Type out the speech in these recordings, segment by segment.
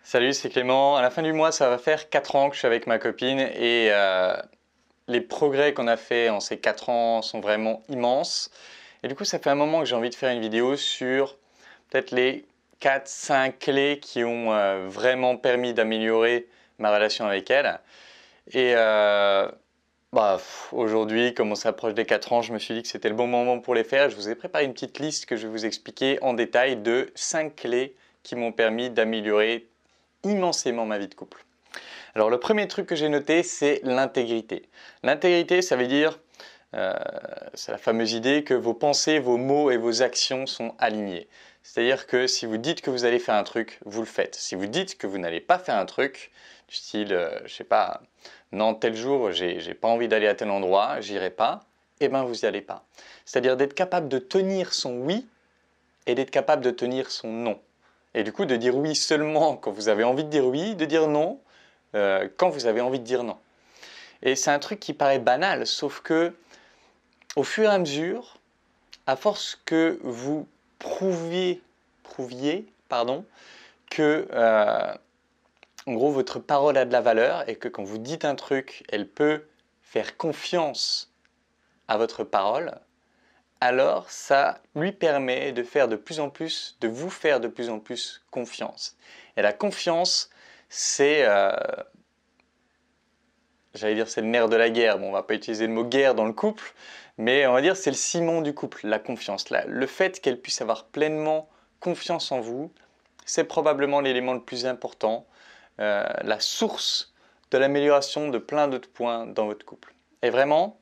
Salut, c'est Clément. À la fin du mois, ça va faire 4 ans que je suis avec ma copine et les progrès qu'on a fait en ces 4 ans sont vraiment immenses. Et du coup, ça fait un moment que j'ai envie de faire une vidéo sur peut-être les 4-5 clés qui ont vraiment permis d'améliorer ma relation avec elle. Et aujourd'hui, comme on s'approche des 4 ans, je me suis dit que c'était le bon moment pour les faire. Je vous ai préparé une petite liste que je vais vous expliquer en détail de 5 clés qui m'ont permis d'améliorer immensément ma vie de couple. Alors le premier truc que j'ai noté, c'est l'intégrité. L'intégrité, ça veut dire, c'est la fameuse idée que vos pensées, vos mots et vos actions sont alignés. C'est-à-dire que si vous dites que vous allez faire un truc, vous le faites. Si vous dites que vous n'allez pas faire un truc, du style, je sais pas, non, tel jour, j'ai pas envie d'aller à tel endroit, j'irai pas, eh ben vous n'y allez pas. C'est-à-dire d'être capable de tenir son oui et d'être capable de tenir son non. Et du coup, de dire oui seulement quand vous avez envie de dire oui, de dire non quand vous avez envie de dire non. Et c'est un truc qui paraît banal, sauf que au fur et à mesure, à force que vous prouviez que en gros votre parole a de la valeur et que quand vous dites un truc, elle peut faire confiance à votre parole, alors ça lui permet de faire de plus en plus, de vous faire de plus en plus confiance. Et la confiance, c'est, j'allais dire c'est le nerf de la guerre. Bon, on va pas utiliser le mot guerre dans le couple, mais on va dire c'est le ciment du couple, la confiance. Le fait qu'elle puisse avoir pleinement confiance en vous, c'est probablement l'élément le plus important, la source de l'amélioration de plein d'autres points dans votre couple. Et vraiment,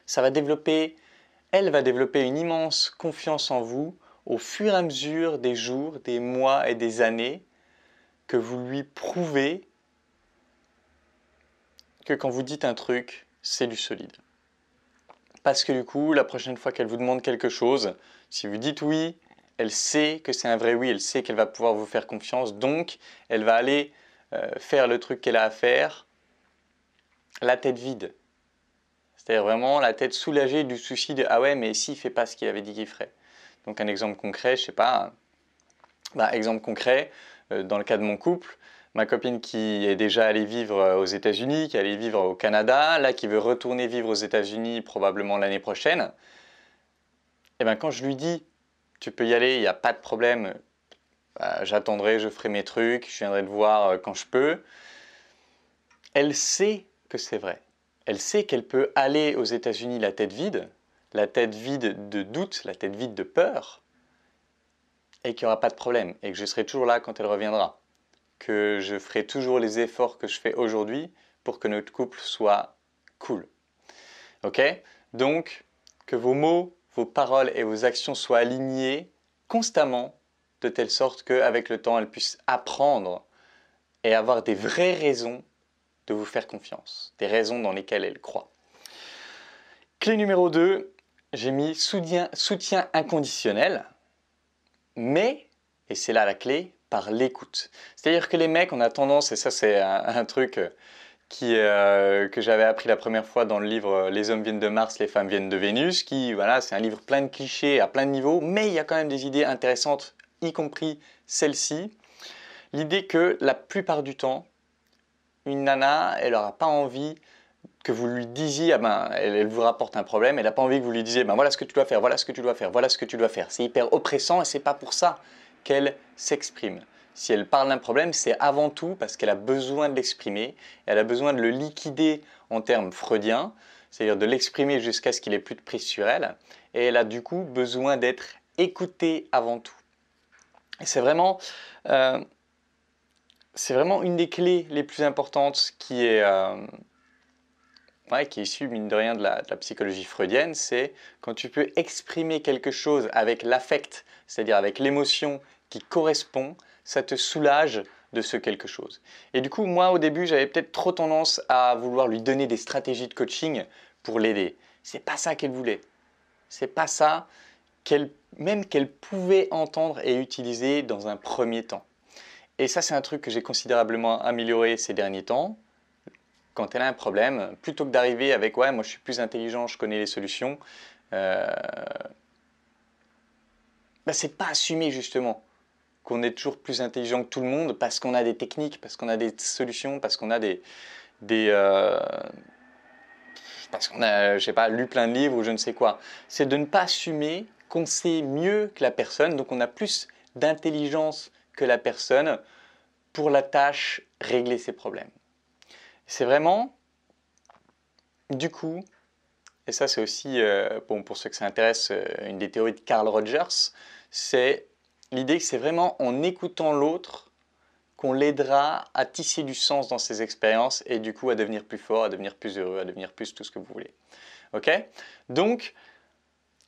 ça va développer elle va développer une immense confiance en vous au fur et à mesure des jours, des mois et des années que vous lui prouvez que quand vous dites un truc, c'est du solide. Parce que du coup, la prochaine fois qu'elle vous demande quelque chose, si vous dites oui, elle sait que c'est un vrai oui, elle sait qu'elle va pouvoir vous faire confiance, donc elle va aller faire le truc qu'elle a à faire, la tête vide. C'est-à-dire vraiment la tête soulagée du souci de « Ah ouais, mais s'il ne fait pas ce qu'il avait dit qu'il ferait ». Donc un exemple concret, je sais pas, exemple concret, dans le cas de mon couple, ma copine qui est déjà allée vivre aux États-Unis, qui est allée vivre au Canada, là qui veut retourner vivre aux États-Unis probablement l'année prochaine, et bien quand je lui dis tu peux y aller, il n'y a pas de problème, j'attendrai, je ferai mes trucs, je viendrai te voir quand je peux, elle sait que c'est vrai. Elle sait qu'elle peut aller aux États-Unis la tête vide de doute, la tête vide de peur, et qu'il n'y aura pas de problème, et que je serai toujours là quand elle reviendra. Que je ferai toujours les efforts que je fais aujourd'hui pour que notre couple soit cool. Ok? Donc, que vos mots, vos paroles et vos actions soient alignés constamment, de telle sorte qu'avec le temps, elle puisse apprendre et avoir des vraies raisons de vous faire confiance, des raisons dans lesquelles elle croit. Clé numéro 2, j'ai mis soutien inconditionnel, mais, et c'est là la clé, par l'écoute. C'est-à-dire que les mecs, on a tendance, et ça c'est un truc que j'avais appris la première fois dans le livre Les hommes viennent de Mars, les femmes viennent de Vénus, qui, voilà, c'est un livre plein de clichés à plein de niveaux, mais il y a quand même des idées intéressantes, y compris celle-ci. L'idée que la plupart du temps, une nana, elle n'aura pas envie que vous lui disiez, elle vous rapporte un problème, elle n'a pas envie que vous lui disiez, voilà ce que tu dois faire, voilà ce que tu dois faire, voilà ce que tu dois faire. C'est hyper oppressant et c'est pas pour ça qu'elle s'exprime. Si elle parle d'un problème, c'est avant tout parce qu'elle a besoin de l'exprimer, elle a besoin de le liquider en termes freudiens, c'est-à-dire de l'exprimer jusqu'à ce qu'il ait plus de prise sur elle, et elle a du coup besoin d'être écoutée avant tout. Et euh, c'est vraiment une des clés les plus importantes qui est issue, mine de rien, de la psychologie freudienne, c'est quand tu peux exprimer quelque chose avec l'affect, c'est-à-dire avec l'émotion qui correspond, ça te soulage de ce quelque chose. Et du coup, moi, au début, j'avais peut-être trop tendance à vouloir lui donner des stratégies de coaching pour l'aider. C'est pas ça qu'elle voulait. C'est pas ça même qu'elle pouvait entendre et utiliser dans un premier temps. Et ça, c'est un truc que j'ai considérablement amélioré ces derniers temps. Quand elle a un problème, plutôt que d'arriver avec « ouais, moi je suis plus intelligent, je connais les solutions c'est pas assumer justement qu'on est toujours plus intelligent que tout le monde parce qu'on a des techniques, parce qu'on a des solutions, parce qu'on a parce qu'on a, je sais pas, lu plein de livres ou je ne sais quoi. C'est de ne pas assumer qu'on sait mieux que la personne, donc on a plus d'intelligence que la personne pour la tâche régler ses problèmes. C'est vraiment, du coup, et ça c'est aussi, bon, pour ceux que ça intéresse, une des théories de Carl Rogers, c'est l'idée que c'est vraiment en écoutant l'autre qu'on l'aidera à tisser du sens dans ses expériences et du coup à devenir plus fort, à devenir plus heureux, à devenir plus tout ce que vous voulez. Ok? Donc,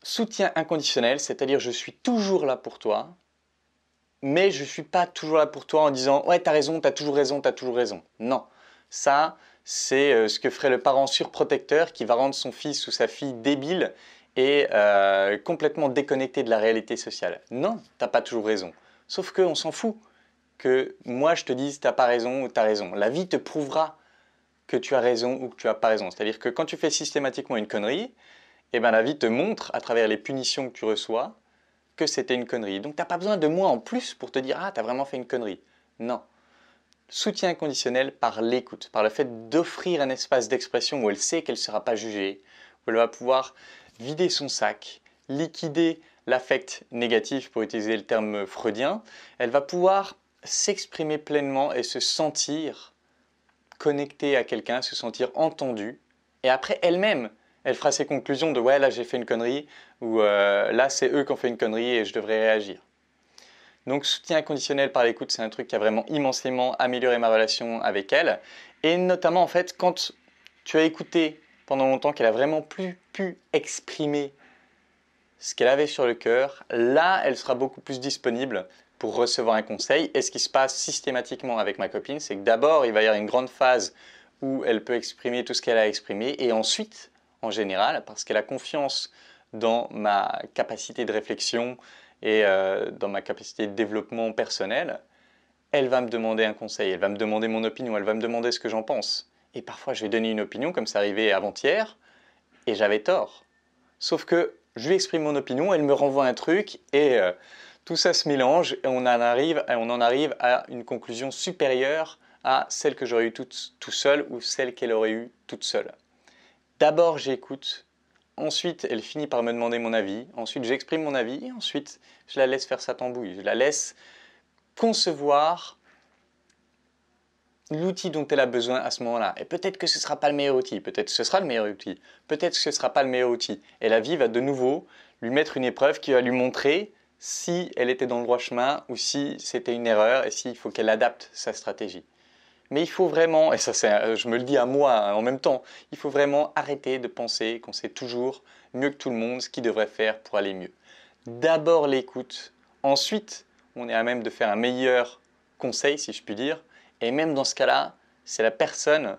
soutien inconditionnel, c'est-à-dire je suis toujours là pour toi, mais je ne suis pas toujours là pour toi en disant « ouais, t'as raison, t'as toujours raison, t'as toujours raison ». Non, ça, c'est ce que ferait le parent surprotecteur qui va rendre son fils ou sa fille débile et complètement déconnecté de la réalité sociale. Non, t'as pas toujours raison. Sauf qu'on s'en fout que moi je te dise t'as pas raison ou t'as raison. La vie te prouvera que tu as raison ou que tu as pas raison. C'est-à-dire que quand tu fais systématiquement une connerie, eh ben, la vie te montre à travers les punitions que tu reçois que c'était une connerie. Donc t'as pas besoin de moi en plus pour te dire ah t'as vraiment fait une connerie. Non. Soutien inconditionnel par l'écoute, par le fait d'offrir un espace d'expression où elle sait qu'elle ne sera pas jugée, où elle va pouvoir vider son sac, liquider l'affect négatif pour utiliser le terme freudien, elle va pouvoir s'exprimer pleinement et se sentir connectée à quelqu'un, se sentir entendue. Et après, elle-même, elle fera ses conclusions de « ouais, là j'ai fait une connerie » ou là c'est eux qui ont fait une connerie et je devrais réagir ». Donc soutien inconditionnel par l'écoute, c'est un truc qui a vraiment immensément amélioré ma relation avec elle. Et notamment en fait, quand tu as écouté pendant longtemps qu'elle a vraiment plus pu exprimer ce qu'elle avait sur le cœur, là, elle sera beaucoup plus disponible pour recevoir un conseil. Et ce qui se passe systématiquement avec ma copine, c'est que d'abord, il va y avoir une grande phase où elle peut exprimer tout ce qu'elle a exprimé. Et ensuite, en général, parce qu'elle a confiance dans ma capacité de réflexion et dans ma capacité de développement personnel, elle va me demander un conseil, elle va me demander mon opinion, elle va me demander ce que j'en pense. Et parfois, je vais donner une opinion, comme ça arrivait avant-hier, et j'avais tort. Sauf que je lui exprime mon opinion, elle me renvoie un truc et tout ça se mélange et on en arrive à une conclusion supérieure à celle que j'aurais eue tout seul ou celle qu'elle aurait eue toute seule. D'abord j'écoute, ensuite elle finit par me demander mon avis, ensuite j'exprime mon avis et ensuite je la laisse faire sa tambouille, je la laisse concevoir l'outil dont elle a besoin à ce moment-là. Et peut-être que ce ne sera pas le meilleur outil, peut-être que ce sera le meilleur outil, peut-être que ce ne sera pas le meilleur outil. Et la vie va de nouveau lui mettre une épreuve qui va lui montrer si elle était dans le droit chemin ou si c'était une erreur et s'il faut qu'elle adapte sa stratégie. Mais il faut vraiment, et ça je me le dis à moi en même temps, il faut vraiment arrêter de penser qu'on sait toujours mieux que tout le monde ce qu'il devrait faire pour aller mieux. D'abord l'écoute, ensuite on est à même de faire un meilleur conseil si je puis dire, et même dans ce cas-là, c'est la personne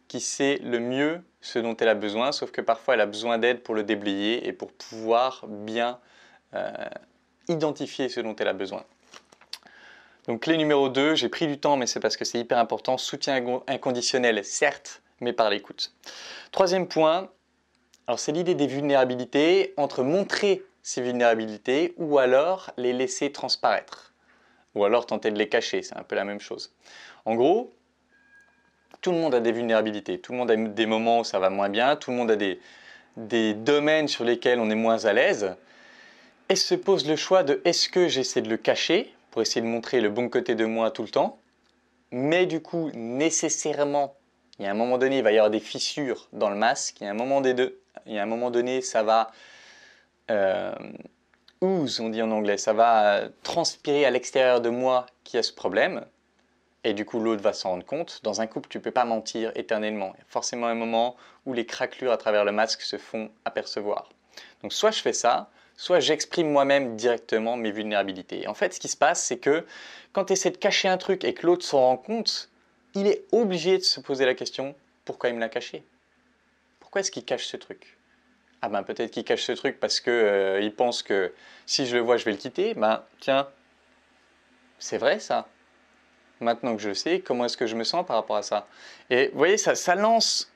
qui sait le mieux ce dont elle a besoin, sauf que parfois elle a besoin d'aide pour le déblayer et pour pouvoir bien identifier ce dont elle a besoin. Donc clé numéro 2, j'ai pris du temps, mais c'est parce que c'est hyper important, soutien inconditionnel, certes, mais par l'écoute. Troisième point, alors c'est l'idée des vulnérabilités, entre montrer ses vulnérabilités ou alors les laisser transparaître. Ou alors tenter de les cacher, c'est un peu la même chose. En gros, tout le monde a des vulnérabilités, tout le monde a des moments où ça va moins bien, tout le monde a des domaines sur lesquels on est moins à l'aise. Et se pose le choix de est-ce que j'essaie de le cacher pour essayer de montrer le bon côté de moi tout le temps, mais du coup, nécessairement, il y a un moment donné, il va y avoir des fissures dans le masque, il y a un moment donné, ça va ooze, on dit en anglais, ça va transpirer à l'extérieur de moi qu'il y a ce problème, et du coup l'autre va s'en rendre compte. Dans un couple, tu ne peux pas mentir éternellement. Il y a forcément un moment où les craquelures à travers le masque se font apercevoir. Donc soit je fais ça, soit j'exprime moi-même directement mes vulnérabilités. Et en fait, ce qui se passe, c'est que quand tu essaies de cacher un truc et que l'autre s'en rend compte, il est obligé de se poser la question « Pourquoi il me l'a caché ? Pourquoi est-ce qu'il cache ce truc ?» Ah ben peut-être qu'il cache ce truc parce qu'il pense que si je le vois, je vais le quitter. Ben tiens, c'est vrai ça. Maintenant que je le sais, comment est-ce que je me sens par rapport à ça? Et vous voyez, ça lance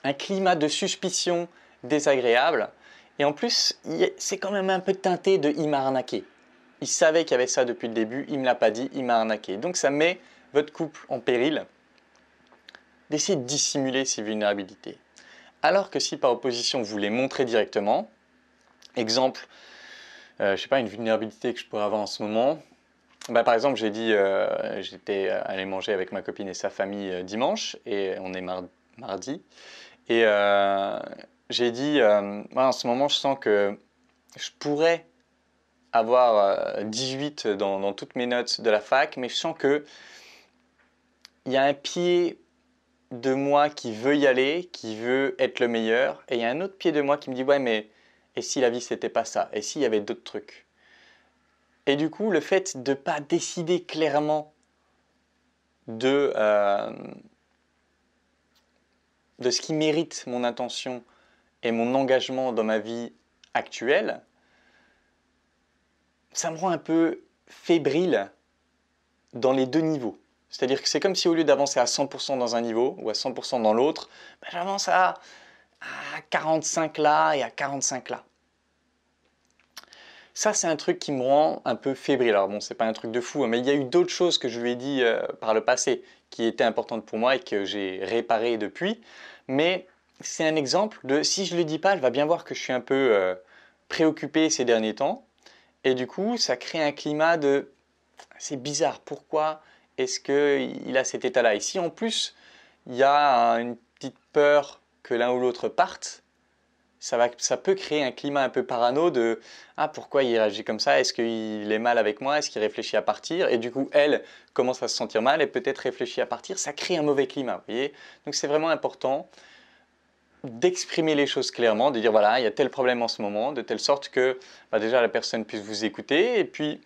un climat de suspicion désagréable. Et en plus, c'est quand même un peu teinté de « il m'a arnaqué ». il savait qu'il y avait ça depuis le début, il ne me l'a pas dit, il m'a arnaqué. Donc ça met votre couple en péril d'essayer de dissimuler ses vulnérabilités. Alors que si par opposition vous les montrez directement, exemple, je ne sais pas, une vulnérabilité que je pourrais avoir en ce moment, bah, par exemple j'ai dit, j'étais allé manger avec ma copine et sa famille dimanche, et on est mardi, et j'ai dit, moi, en ce moment je sens que je pourrais avoir 18 dans toutes mes notes de la fac, mais je sens qu'il y a un pied de moi qui veut y aller, qui veut être le meilleur, et il y a un autre pied de moi qui me dit ouais mais et si la vie c'était pas ça, et s'il y avait d'autres trucs. Et du coup le fait de ne pas décider clairement de ce qui mérite mon attention et mon engagement dans ma vie actuelle, ça me rend un peu fébrile dans les deux niveaux. C'est-à-dire que c'est comme si au lieu d'avancer à 100% dans un niveau ou à 100% dans l'autre, ben j'avance à 45 là et à 45 là. Ça, c'est un truc qui me rend un peu fébrile. Alors bon, c'est pas un truc de fou, hein, mais il y a eu d'autres choses que je lui ai dit par le passé qui étaient importantes pour moi et que j'ai réparées depuis. Mais c'est un exemple de si je ne le dis pas, elle va bien voir que je suis un peu préoccupé ces derniers temps. Et du coup, ça crée un climat de c'est bizarre, pourquoi est-ce qu'il a cet état-là? Et si en plus, il y a une petite peur que l'un ou l'autre parte, ça peut créer un climat un peu parano de « Ah, pourquoi il réagit comme ça? Est-ce qu'il est mal avec moi? Est-ce qu'il réfléchit à partir ?» Et du coup, elle commence à se sentir mal et peut-être réfléchit à partir. Ça crée un mauvais climat, vous voyez? Donc c'est vraiment important d'exprimer les choses clairement, de dire « Voilà, il y a tel problème en ce moment », de telle sorte que déjà la personne puisse vous écouter et puis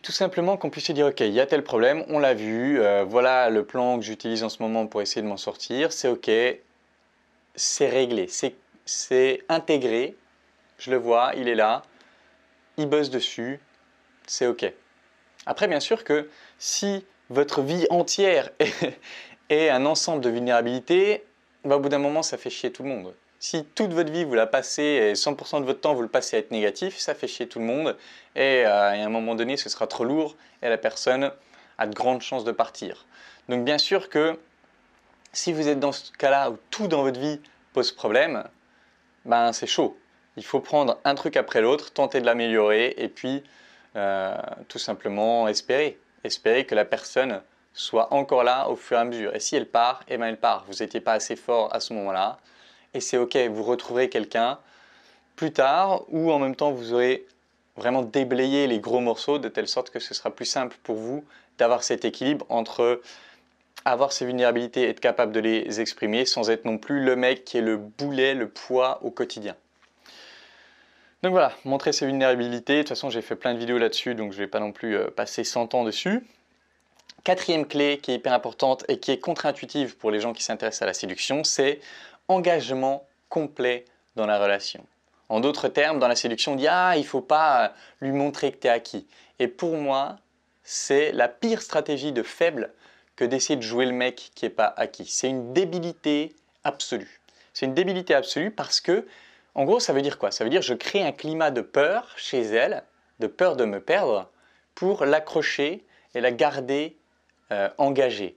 tout simplement qu'on puisse se dire, ok, il y a tel problème, on l'a vu, voilà le plan que j'utilise en ce moment pour essayer de m'en sortir, c'est ok, c'est réglé, c'est intégré, je le vois, il est là, il bosse dessus, c'est ok. Après, bien sûr que si votre vie entière est un ensemble de vulnérabilités, bah, au bout d'un moment, ça fait chier tout le monde. Si toute votre vie, vous la passez, et 100% de votre temps, vous le passez à être négatif, ça fait chier tout le monde. Et à un moment donné, ce sera trop lourd et la personne a de grandes chances de partir. Donc bien sûr que si vous êtes dans ce cas-là où tout dans votre vie pose problème, ben c'est chaud. Il faut prendre un truc après l'autre, tenter de l'améliorer et puis tout simplement espérer. Espérer que la personne soit encore là au fur et à mesure. Et si elle part, eh ben elle part. Vous n'étiez pas assez fort à ce moment-là. Et c'est ok, vous retrouverez quelqu'un plus tard ou en même temps vous aurez vraiment déblayé les gros morceaux de telle sorte que ce sera plus simple pour vous d'avoir cet équilibre entre avoir ses vulnérabilités et être capable de les exprimer sans être non plus le mec qui est le boulet, le poids au quotidien. Donc voilà, montrer ses vulnérabilités. De toute façon, j'ai fait plein de vidéos là-dessus, donc je ne vais pas non plus passer 100 ans dessus. Quatrième clé qui est hyper importante et qui est contre-intuitive pour les gens qui s'intéressent à la séduction, c'est engagement complet dans la relation. En d'autres termes, dans la séduction, on dit « Ah, il ne faut pas lui montrer que tu es acquis ». Et pour moi, c'est la pire stratégie de faible que d'essayer de jouer le mec qui n'est pas acquis. C'est une débilité absolue. C'est une débilité absolue parce que, en gros, ça veut dire quoi? Ça veut dire que je crée un climat de peur chez elle, de peur de me perdre, pour l'accrocher et la garder engagée.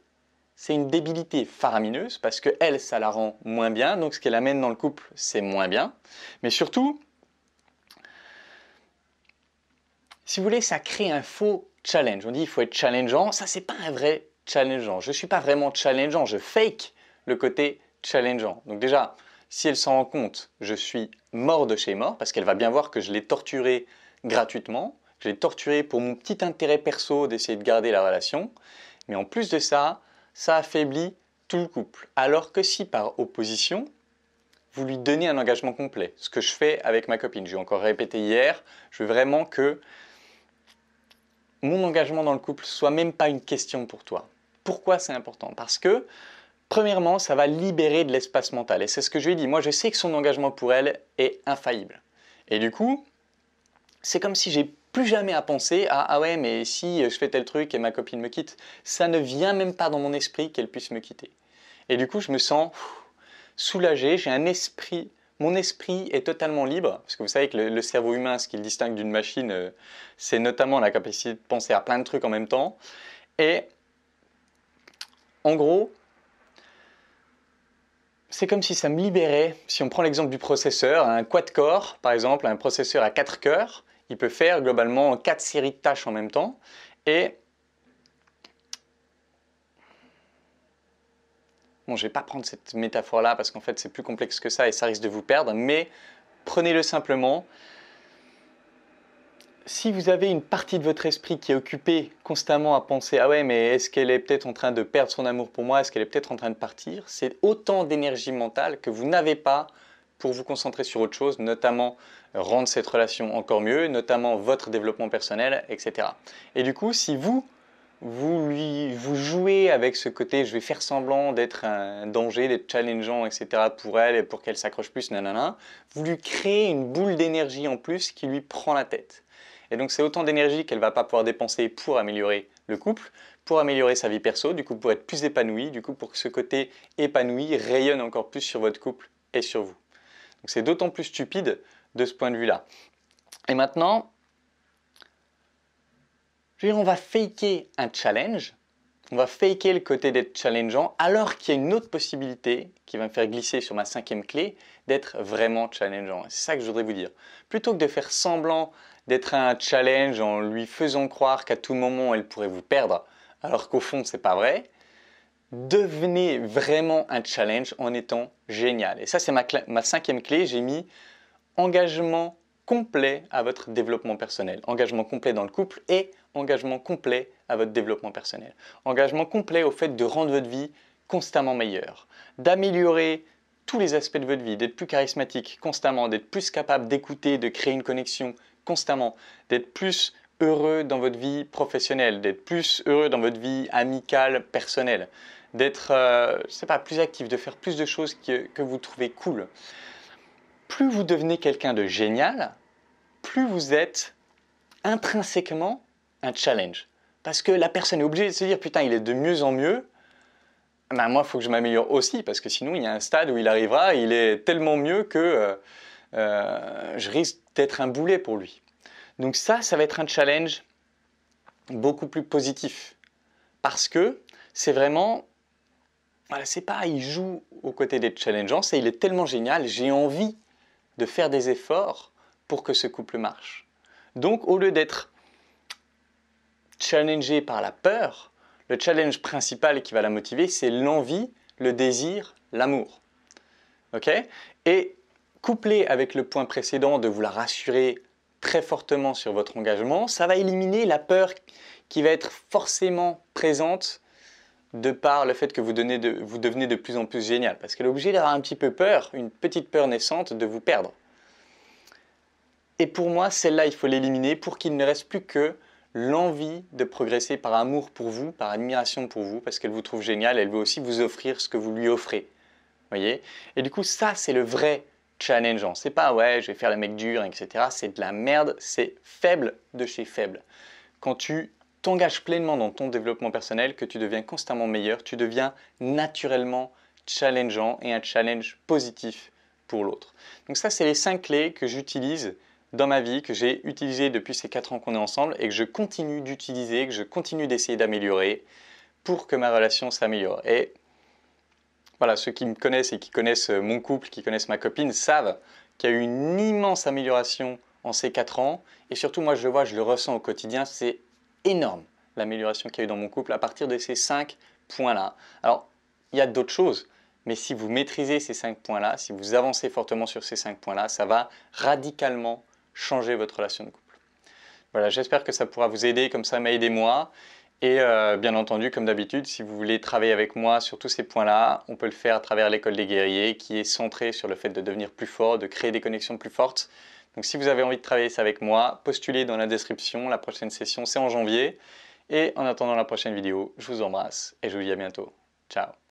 C'est une débilité faramineuse parce que elle, ça la rend moins bien, donc ce qu'elle amène dans le couple, c'est moins bien. Mais surtout, si vous voulez, ça crée un faux challenge. On dit il faut être challengeant, ça c'est pas un vrai challengeant. Je ne suis pas vraiment challengeant, je fake le côté challengeant. Donc déjà, si elle s'en rend compte, je suis mort de chez mort parce qu'elle va bien voir que je l'ai torturé gratuitement, je l'ai torturé pour mon petit intérêt perso d'essayer de garder la relation. Mais en plus de ça, ça affaiblit tout le couple. Alors que si par opposition, vous lui donnez un engagement complet, ce que je fais avec ma copine, j'ai encore répété hier, je veux vraiment que mon engagement dans le couple soit même pas une question pour toi. Pourquoi c'est important? Parce que, premièrement, ça va libérer de l'espace mental. Et c'est ce que je lui ai dit. Moi, je sais que son engagement pour elle est infaillible. Et du coup, c'est comme si j'ai plus jamais à penser à « Ah ouais, mais si je fais tel truc et ma copine me quitte », ça ne vient même pas dans mon esprit qu'elle puisse me quitter. Et du coup, je me sens soulagé, j'ai un esprit mon esprit est totalement libre, parce que vous savez que le cerveau humain, ce qui le distingue d'une machine, c'est notamment la capacité de penser à plein de trucs en même temps. Et en gros, c'est comme si ça me libérait. Si on prend l'exemple du processeur, un quad-core, par exemple, un processeur à 4 cœurs, il peut faire globalement 4 séries de tâches en même temps. Et bon, je ne vais pas prendre cette métaphore-là parce qu'en fait, c'est plus complexe que ça et ça risque de vous perdre, mais prenez-le simplement. Si vous avez une partie de votre esprit qui est occupée constamment à penser « Ah ouais, mais est-ce qu'elle est peut-être en train de perdre son amour pour moi? Est-ce qu'elle est peut-être en train de partir ?» C'est autant d'énergie mentale que vous n'avez pas pour vous concentrer sur autre chose, notamment rendre cette relation encore mieux, notamment votre développement personnel, etc. Et du coup, si vous jouez avec ce côté « je vais faire semblant d'être un danger, d'être challengeant, etc. pour elle et pour qu'elle s'accroche plus, nanana », vous lui créez une boule d'énergie en plus qui lui prend la tête. Et donc c'est autant d'énergie qu'elle ne va pas pouvoir dépenser pour améliorer le couple, pour améliorer sa vie perso, du coup pour être plus épanouie, du coup pour que ce côté épanoui rayonne encore plus sur votre couple et sur vous. Donc c'est d'autant plus stupide de ce point de vue-là. Et maintenant, je veux dire, on va faker un challenge, on va faker le côté d'être challengeant, alors qu'il y a une autre possibilité qui va me faire glisser sur ma 5e clé, d'être vraiment challengeant. C'est ça que je voudrais vous dire. Plutôt que de faire semblant d'être un challenge en lui faisant croire qu'à tout moment elle pourrait vous perdre, alors qu'au fond c'est pas vrai, devenez vraiment un challenge en étant génial. Et ça c'est ma 5e clé, j'ai mis engagement complet à votre développement personnel. Engagement complet dans le couple et engagement complet à votre développement personnel. Engagement complet au fait de rendre votre vie constamment meilleure, d'améliorer tous les aspects de votre vie, d'être plus charismatique constamment, d'être plus capable d'écouter, de créer une connexion constamment, d'être plus heureux dans votre vie professionnelle, d'être plus heureux dans votre vie amicale, personnelle, d'être je sais pas, plus actif, de faire plus de choses que vous trouvez cool. Plus vous devenez quelqu'un de génial, plus vous êtes intrinsèquement un challenge. Parce que la personne est obligée de se dire « Putain, il est de mieux en mieux, ben moi, il faut que je m'améliore aussi, parce que sinon, il y a un stade où il arrivera, il est tellement mieux que je risque d'être un boulet pour lui. » Donc ça va être un challenge beaucoup plus positif. Parce que c'est vraiment, voilà, c'est pas il joue aux côtés des challengeants, c'est il est tellement génial, j'ai envie de faire des efforts pour que ce couple marche. Donc au lieu d'être challengé par la peur, le challenge principal qui va la motiver, c'est l'envie, le désir, l'amour. Ok? Et couplé avec le point précédent de vous la rassurer très fortement sur votre engagement, ça va éliminer la peur qui va être forcément présente de par le fait que vous devenez de plus en plus génial. Parce qu'elle est obligée d'avoir un petit peu peur, une petite peur naissante de vous perdre. Et pour moi, celle-là, il faut l'éliminer pour qu'il ne reste plus que l'envie de progresser par amour pour vous, par admiration pour vous, parce qu'elle vous trouve génial, elle veut aussi vous offrir ce que vous lui offrez. Voyez? Et du coup, ça, c'est le vrai challengeant. C'est pas « ouais, je vais faire le mec dur, etc. » C'est de la merde, c'est faible de chez faible. Quand tu t'engages pleinement dans ton développement personnel, que tu deviens constamment meilleur, tu deviens naturellement challengeant et un challenge positif pour l'autre. Donc ça, c'est les 5 clés que j'utilise dans ma vie, que j'ai utilisées depuis ces 4 ans qu'on est ensemble et que je continue d'utiliser, que je continue d'essayer d'améliorer pour que ma relation s'améliore. Et voilà, ceux qui me connaissent et qui connaissent mon couple, qui connaissent ma copine, savent qu'il y a eu une immense amélioration en ces 4 ans. Et surtout, moi, je le vois, je le ressens au quotidien, c'est énorme l'amélioration qu'il y a eu dans mon couple à partir de ces 5 points-là. Alors, il y a d'autres choses, mais si vous maîtrisez ces 5 points-là, si vous avancez fortement sur ces 5 points-là, ça va radicalement changer votre relation de couple. Voilà, j'espère que ça pourra vous aider, comme ça m'a aidé moi. Et bien entendu, comme d'habitude, si vous voulez travailler avec moi sur tous ces points-là, on peut le faire à travers l'école des guerriers qui est centrée sur le fait de devenir plus fort, de créer des connexions plus fortes. Donc si vous avez envie de travailler ça avec moi, postulez dans la description. La prochaine session, c'est en janvier. Et en attendant la prochaine vidéo, je vous embrasse et je vous dis à bientôt. Ciao.